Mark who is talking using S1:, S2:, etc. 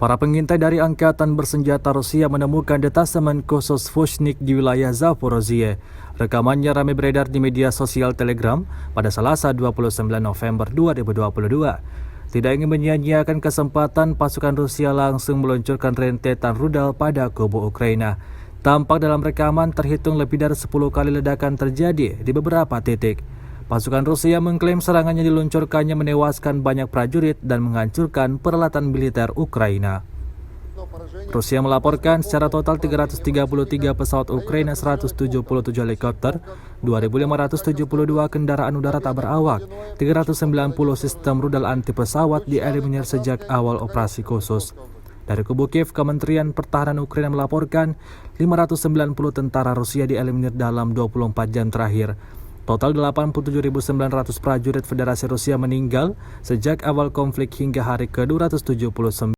S1: Para pengintai dari Angkatan Bersenjata Rusia menemukan detasemen khusus Vushnik di wilayah Zaporozhye. Rekamannya ramai beredar di media sosial Telegram pada Selasa 29 November 2022. Tidak ingin menyia-nyiakan kesempatan, pasukan Rusia langsung meluncurkan rentetan rudal pada kubu Ukraina. Tampak dalam rekaman terhitung lebih dari 10 kali ledakan terjadi di beberapa titik. Pasukan Rusia mengklaim serangannya diluncurkannya menewaskan banyak prajurit dan menghancurkan peralatan militer Ukraina. Rusia melaporkan secara total 333 pesawat Ukraina, 177 helikopter, 2.572 kendaraan udara tak berawak, 390 sistem rudal anti pesawat dieliminir sejak awal operasi khusus. Dari kubu Kiev, Kementerian Pertahanan Ukraina melaporkan 590 tentara Rusia dieliminir dalam 24 jam terakhir. Total 87.900 prajurit Federasi Rusia meninggal sejak awal konflik hingga hari ke-279.